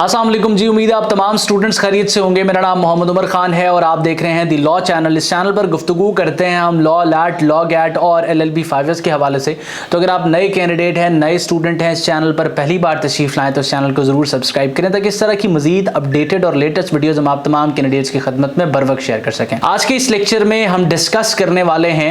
अस्सलाम वालेकुम जी, उम्मीद है आप तमाम स्टूडेंट्स खैरियत से होंगे। मेरा नाम मोहम्मद उमर खान है और आप देख रहे हैं दी लॉ चैनल। इस चैनल पर गुफ्तगू करते हैं हम लॉ, लैट, लॉ गैट और LLB 5S के हवाले से। तो अगर आप नए कैंडिडेट हैं, नए स्टूडेंट हैं, इस चैनल पर पहली बार तशरीफ लाएं तो इस चैनल को जरूर सब्सक्राइब करें ताकि इस तरह की मजीद अपडेटेड और लेटेस्ट वीडियोज हम आप तमाम कैंडिडेट्स की खदमत में बर वक्त शेयर कर सकें। आज के इस लेक्चर में हम डिस्कस करने वाले हैं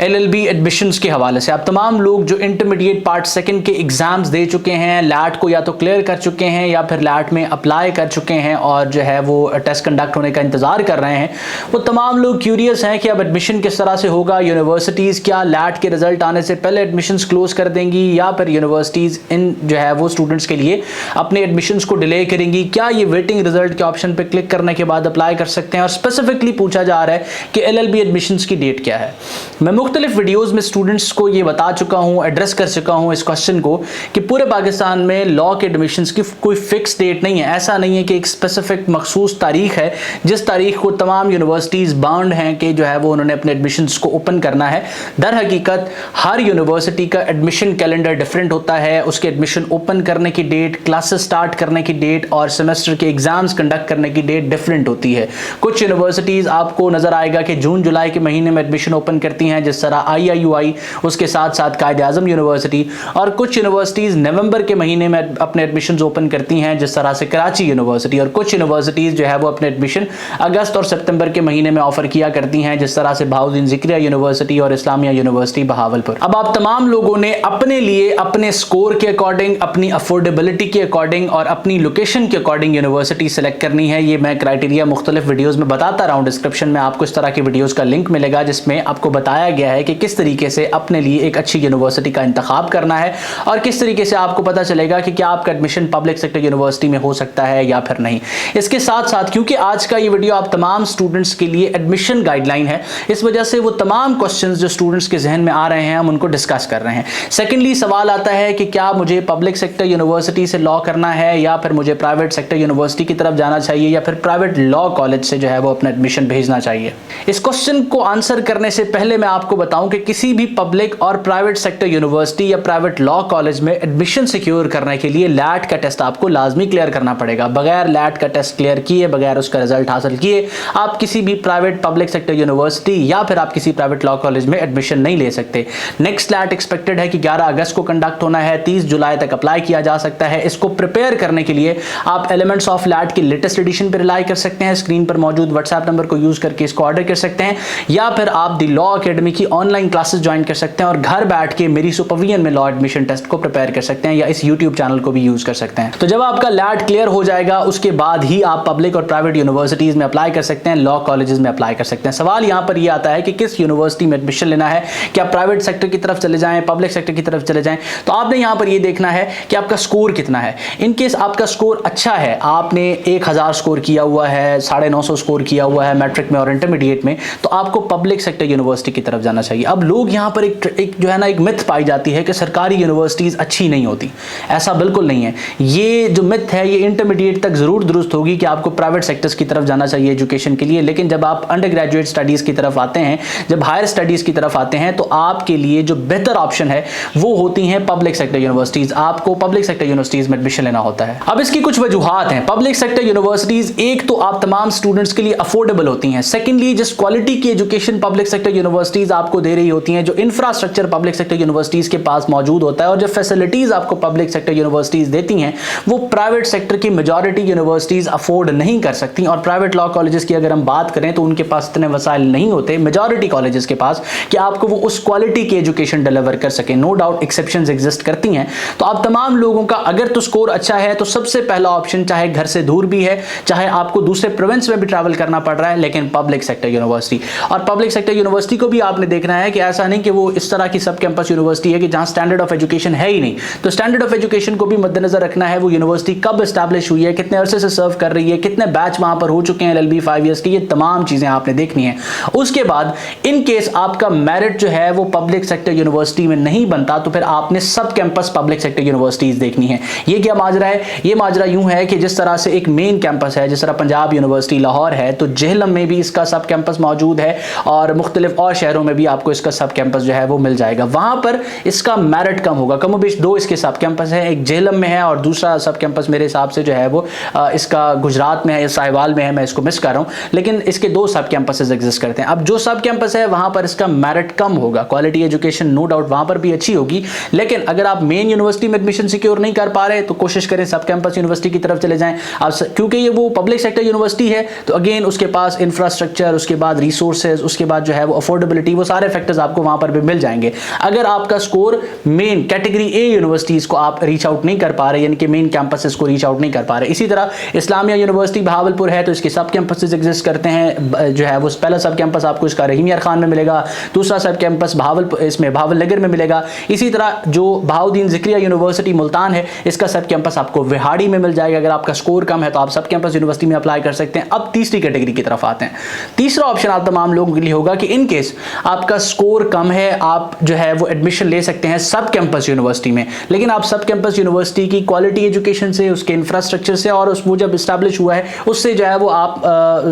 LLB एडमिशंस के हवाले से। आप तमाम लोग जो इंटरमीडिएट पार्ट सेकंड के एग्जाम्स दे चुके हैं, लैट को या तो क्लियर कर चुके हैं या फिर लैट में अप्लाई कर चुके हैं और जो है वो टेस्ट कंडक्ट होने का इंतजार कर रहे हैं, वो तमाम लोग क्यूरियस हैं कि अब एडमिशन किस तरह से होगा। यूनिवर्सिटीज़ क्या लैट के रिजल्ट आने से पहले एडमिशंस क्लोज कर देंगी या फिर यूनिवर्सिटीज़ इन जो है वो स्टूडेंट्स के लिए अपने एडमिशंस को डिले करेंगी। क्या ये वेटिंग रिजल्ट के ऑप्शन पर क्लिक करने के बाद अप्लाई कर सकते हैं। और स्पेसिफिकली पूछा जा रहा है कि LLB एडमिशंस की डेट क्या है। मैं मुख्तलिफ वीडियोज़ में स्टूडेंट्स को ये बता चुका हूँ, एड्रेस कर चुका हूँ इस क्वेश्चन को कि पूरे पाकिस्तान में लॉ के एडमिशंस की कोई फिक्स डेट नहीं है। ऐसा नहीं है कि एक स्पेसिफिक मखसूस तारीख है जिस तारीख को तमाम यूनिवर्सिटीज़ बाउंड हैं कि जो है वो उन्होंने अपने एडमिशंस को ओपन करना है। दर हकीकत हर यूनिवर्सिटी का एडमिशन कैलेंडर डिफरेंट होता है। उसके एडमिशन ओपन करने की डेट, क्लासेस स्टार्ट करने की डेट और सेमेस्टर के एग्जाम्स कंडक्ट करने की डेट डिफरेंट होती है। कुछ यूनिवर्सिटीज़ आपको नजर आएगा कि जून जुलाई के महीने में एडमिशन ओपन करती हैं, जिस तरह IIUI, उसके साथ साथ कायद-ए-आज़म यूनिवर्सिटी, और कुछ यूनिवर्सिटीज़ नवंबर के महीने में अपने एडमिशन ओपन करती हैं, जिस तरह से कराची यूनिवर्सिटी, और कुछ यूनिवर्सिटीज़ जो है वो अपने एडमिशन अगस्त और सितंबर के महीने में ऑफर किया करती हैं, जिस तरह से बहाउद्दीन ज़िक्रिया यूनिवर्सिटी और इस्लामिया यूनिवर्सिटी बहावलपुर। अब आप तमाम लोगों ने अपने लिए अपने स्कोर के अकॉर्डिंग, अपनी अफोर्डेबिलिटी के अकॉर्डिंग और अपनी लोकेशन के अकॉर्डिंग यूनिवर्सिटी सेलेक्ट करनी है। ये मैं क्राइटेरिया मुख्तलिफ वीडियोज़ में बताता रहा हूँ। डिस्क्रिप्शन में आपको इस तरह की वीडियोज़ का लिंक मिलेगा जिसमें आपको बताया गया है कि किस तरीके से अपने लिए एक अच्छी यूनिवर्सिटी का इंतखाब करना है और किस तरीके से आपको पता चलेगा कि क्या आपका एडमिशन पब्लिक सेक्टर यूनिवर्सिटी में हो सकता है या फिर नहीं। इसके साथ साथ क्योंकि आज का ये वीडियो आप तमाम स्टूडेंट्स के लिए एडमिशन गाइडलाइन है, इस वजह से वो तमाम क्वेश्चंस जो स्टूडेंट्स के जहन में आ रहे हैं हम उनको डिस्कस कर रहे हैं। सेकेंडली सवाल आता है कि क्या मुझे पब्लिक सेक्टर यूनिवर्सिटी से लॉ करना है या फिर मुझे प्राइवेट सेक्टर यूनिवर्सिटी की तरफ जाना चाहिए या फिर प्राइवेट लॉ कॉलेज से जो है वो अपना एडमिशन भेजना चाहिए। इस क्वेश्चन को आंसर करने से पहले मैं आपको बताऊं कि किसी भी पब्लिक और प्राइवेट सेक्टर यूनिवर्सिटी या प्राइवेट लॉ कॉलेज में एडमिशन सिक्योर करने के लिए लैट का टेस्ट आपको लाजमी क्लियर करना पड़ेगा। बगैर लैट का टेस्ट क्लियर किए, बगैर उसका रिजल्ट हासिल किए आप किसी भी प्राइवेट पब्लिक सेक्टर यूनिवर्सिटी या फिर आप किसी प्राइवेट लॉ कॉलेज में एडमिशन नहीं ले सकते। नेक्स्ट लैट एक्सपेक्टेड है कि 11 अगस्त को कंडक्ट होना है, 30 जुलाई तक अप्लाई किया जा सकता है। इसको प्रिपेयर करने के लिए आप एलिमेंट्स ऑफ लैट की लेटेस्ट एडिशन पर रिलाई कर सकते हैं। स्क्रीन पर मौजूद व्हाट्सएप नंबर को यूज करके इसको ऑर्डर कर सकते हैं या फिर आप दी लॉ अकेडमी की ऑनलाइन क्लासेस ज्वाइन कर सकते हैं और घर बैठ के मेरी सुपरविजन में लॉ एडमिशन टेस्ट को प्रिपेयर कर सकते हैं या इस यूट्यूब चैनल को भी यूज कर सकते हैं। तो जब आपका लैट क्लियर हो जाएगा उसके बाद ही आप पब्लिक और प्राइवेट यूनिवर्सिटीज में अप्लाई कर सकते हैं, लॉ कॉलेजेस में अप्लाई कर सकते हैं। सवाल यहां पर यह आता है कि किस यूनिवर्सिटी में एडमिशन लेना है, क्या प्राइवेट सेक्टर की तरफ चले जाएं, पब्लिक सेक्टर की तरफ चले जाएं। तो आपने यहां पर यह देखना है कि आपका स्कोर कितना है। इन केस आपका स्कोर अच्छा है, आपने 1000 स्कोर किया हुआ है, 950 स्कोर किया हुआ है मैट्रिक में और इंटरमीडिएट में, तो आपको पब्लिक सेक्टर यूनिवर्सिटी की तरफ जाना चाहिए। अब लोग यहां पर एक जो है ना एक मिथ पाई जाती है कि सरकारी यूनिवर्सिटीज अच्छी नहीं होती। ऐसा बिल्कुल नहीं है। ये जो मिथ है ये इंटरमीडिएट तक जरूर दुरुस्त होगी कि आपको प्राइवेट सेक्टर्स की तरफ जाना चाहिए एजुकेशन के लिए, लेकिन जब आप अंडर ग्रेजुएट स्टडीज की तरफ आते हैं, जब हायर स्टडीज की तरफ आते हैं, तो आपके लिए जो बेहतर ऑप्शन है वो होती हैं पब्लिक सेक्टर यूनिवर्सिटीज। आपको पब्लिक सेक्टर यूनिवर्सिटीज में एडमिशन लेना होता है। अब इसकी कुछ वजूहात हैं। पब्लिक सेक्टर यूनिवर्सिटीज एक तो आप तमाम स्टूडेंट्स के लिए अफोर्डेबल होती हैं। सेकेंडली जिस क्वालिटी की एजुकेशन पब्लिक सेक्टर यूनिवर्सिटीज आपको दे रही होती हैं, जो इंफ्रास्ट्रक्चर पब्लिक सेक्टर यूनिवर्सिटीज के पास मौजूद होता है और जो फैसिलिटीज आपको पब्लिक सेक्टर यूनिवर्सिटीज देती हैं वो प्राइवेट सेक्टर की मेजॉरिटी यूनिवर्सिटीज अफोर्ड नहीं कर सकती। और प्राइवेट लॉ कॉलेजेस की अगर हम बात करें तो उनके पास इतने वसाइल नहीं होते मेजॉरिटी कॉलेजेस के पास कि आपको वो उस क्वालिटी की एजुकेशन डिलीवर कर सके। नो डाउट एक्सेप्शंस एग्जिस्ट करती हैं। तो आप तमाम लोगों का अगर तो स्कोर अच्छा है तो सबसे पहला ऑप्शन, चाहे घर से दूर भी है, चाहे आपको दूसरे प्रोविंस में भी ट्रैवल करना पड़ रहा है, लेकिन पब्लिक सेक्टर यूनिवर्सिटी। और पब्लिक सेक्टर यूनिवर्सिटी को भी आपने देखना है कि ऐसा नहीं कि वो इस तरह की सब कैंपस यूनिवर्सिटी है कि जहां स्टैंडर्ड ऑफ एजुकेशन है ही नहीं। तो स्टैंडर्ड ऑफ एजुकेशन को भी मद्देनजर रखना है। वो यूनिवर्सिटी कब एस्टैब्लिश हुई है, कितने अरसे से सर्व कर रही है, कितने बैच वहां पर हो चुके हैं LLB 5 ईयर्स की, ये तमाम चीजें आपने देखनी है। उसके बाद इन केस आपका मेरिट जो है वो पब्लिक सेक्टर यूनिवर्सिटी में नहीं बनता तो फिर आपने सब कैंपस पब्लिक सेक्टर यूनिवर्सिटीज देखनी है। ये क्या माजरा है? ये माजरा यूं है कि जिस तरह से एक मेन कैंपस है, जिस तरह पंजाब यूनिवर्सिटी लाहौर है, तो जेहलम में भी इसका सब कैंपस मौजूद है और मुख्तलिफ और शहरों में भी आपको इसका सब कैंपस जो है वो मिल जाएगा। वहां पर इसका मेरिट कम होगा, कमोबेश 2 इसके सब कैंपस है, एक जेहलम में है और दूसरा सब कैंपस मेरे हिसाब से जो है वो इसका गुजरात में है या साहिवाल में है, मैं इसको मिस कर रहा हूँ, लेकिन इसके 2 सब कैंपसेस एग्जिस्ट करते हैं। अब जो सब कैंपस है वहां पर इसका मेरिट कम होगा, क्वालिटी एजुकेशन नो डाउट वहां पर भी अच्छी होगी, लेकिन अगर आप मेन यूनिवर्सिटी में एडमिशन सिक्योर नहीं कर पा रहे तो कोशिश करें सब कैंपस यूनिवर्सिटी की तरफ चले जाएं। अब क्योंकि ये वो पब्लिक सेक्टर यूनिवर्सिटी है तो अगेन उसके पास इंफ्रास्ट्रक्चर, उसके बाद रिसोर्सेज, उसके बाद जो है वो अफोर्डेबिलिटी, वो सारे फैक्टर्स आपको वहां पर भी मिल जाएंगे। अगर आपका score main category A universities को आप रीच आउट नहीं कर पा रहे, यानी कि मेन कैंपसेस को रीच आउट नहीं कर पा रहे। इसी तरह इस्लामिया यूनिवर्सिटी भावलपुर है तो इसके सब कैंपसेस एग्जिस्ट करते हैं, जो है वो पहला सब कैंपस आपको इसका रहीम यार खान में मिलेगा, दूसरा सब कैंपस भावलपुर इसमें भावल नगर में मिलेगा। इसी तरह जो बहाउद्दीन ज़िक्रिया यूनिवर्सिटी मुल्तान है इसका सब कैंपस आपको विहाड़ी में मिल जाएगा। अगर आपका स्कोर कम है तो आप सब कैंपस यूनिवर्सिटी में अप्लाई कर सकते हैं। अब तीसरी कैटेगरी की तरफ आते हैं। तीसरा ऑप्शन आप तमाम लोगों के लिए होगा कि इन केस आपका स्कोर कम है, आप जो है वो एडमिशन ले सकते हैं सब कैंपस यूनिवर्सिटी में, लेकिन आप सब कैंपस यूनिवर्सिटी की क्वालिटी एजुकेशन से, उसके इंफ्रास्ट्रक्चर से और वो जब इस्टेब्लिश हुआ है उससे जो है वो आप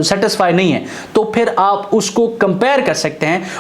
सेटिस्फाई नहीं है, तो फिर आप उसको कंपेयर कर सकते हैं,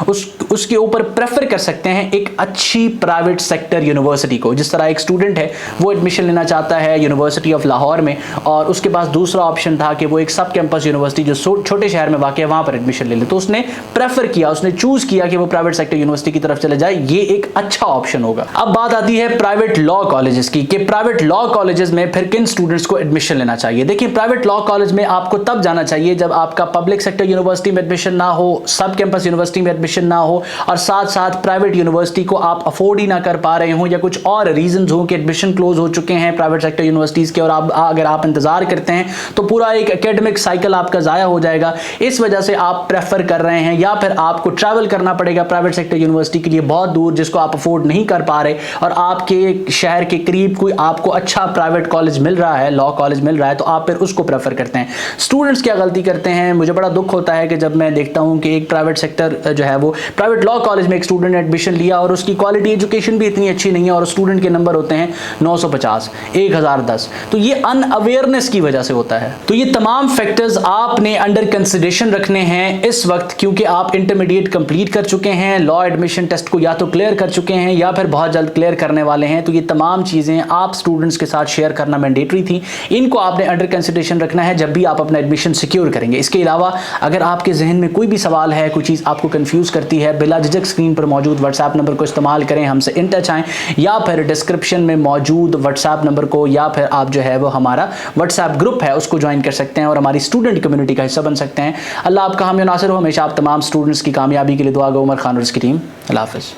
उसके ऊपर प्रेफर कर सकते हैं एक अच्छी प्राइवेट सेक्टर यूनिवर्सिटी को। जिस तरह एक स्टूडेंट है वो एडमिशन लेना चाहता है यूनिवर्सिटी ऑफ लाहौर में और उसके पास दूसरा ऑप्शन था कि वो एक सब कैंपस यूनिवर्सिटी जो छोटे शहर में वाक़ है वहां पर एडमिशन ले ले, तो उसने प्रेफर किया, उसने चूज किया कि वो प्राइवेट सेक्टर यूनिवर्सिटी की तरफ चले जाए। ये एक अच्छा ऑप्शन होगा। अब बात आती है प्राइवेट लॉ कॉलेजेस की कि प्राइवेट लॉ कॉलेजेस में फिर किन स्टूडेंट्स को एडमिशन लेना चाहिए। देखिए, प्राइवेट लॉ कॉलेज में आपको तब जाना चाहिए जब आपका पब्लिक सेक्टर यूनिवर्सिटी में एडमिशन ना हो, सब कैंपस यूनिवर्सिटी में एडमिशन ना हो और साथ साथ प्राइवेट यूनिवर्सिटी को आप अफोर्ड ही ना कर पा रहे हो या कुछ और रीजंस हो कि एडमिशन क्लोज हो चुके हैं प्राइवेट सेक्टर यूनिवर्सिटीज के और अगर आप इंतजार करते हैं तो पूरा एक एकेडमिक साइकिल आपका जाया हो जाएगा। इस वजह से आप प्रेफर कर रहे हैं या फिर आपको ट्रैवल करना पड़ेगा प्राइवेट सेक्टर यूनिवर्सिटी के लिए बहुत दूर, जिसको आप अफोर्ड नहीं कर पा रहे और आपके शहर के करीब कोई आपको अच्छा प्राइवेट कॉलेज मिल रहा है, लॉ कॉलेज मिल रहा है, तो आप फिर उसको प्रेफर करते हैं। स्टूडेंट्स क्या गलती करते हैं, मुझे बड़ा दुख होता है कि जब मैं देखता हूं कि एक प्राइवेट सेक्टर जो है वो प्राइवेट लॉ कॉलेज में एक स्टूडेंट ने एडमिशन लिया और उसकी क्वालिटी एजुकेशन भी इतनी अच्छी नहीं है और स्टूडेंट के नंबर होते हैं 950, 1010, तो ये अनअवेयरनेस की वजह से होता है। तो ये तमाम फैक्टर्स आपने अंडर कंसिडरेशन रखने हैं इस वक्त, क्योंकि आप इंटरमीडिएट कंप्लीट कर चुके हैं, लॉ एडमिशन टेस्ट को या तो क्लियर कर चुके हैं या फिर बहुत जल्द क्लियर करने वाले हैं। तो ये तमाम चीजें आप स्टूडेंट्स के साथ शेयर करना मैंडेटरी थी, इनको आपने अंडर कंसिडरेशन रखना है जब भी आप अपना एडमिशन सिक्योर करेंगे। इसके अलावा अगर आपके जहन में कोई भी सवाल है, कोई चीज आपको कंफ्यूज करती है, बिला झिझक स्क्रीन पर मौजूद व्हाट्सएप नंबर को इस्तेमाल करें, हमसे इन टच आएं या फिर डिस्क्रिप्शन में मौजूद व्हाट्सएप नंबर को या फिर आप जो है वो हमारा व्हाट्सएप ग्रुप है उसको ज्वाइन कर सकते हैं और हमारी स्टूडेंट कम्युनिटी का हिस्सा बन सकते हैं। अल्लाह आपका हामी नासिर हो। हमेशा आप तमाम स्टूडेंट्स की कामयाबी के लिए दुआ गो। उमर खान और उसकी टीम। अल्लाह हाफ़िज़।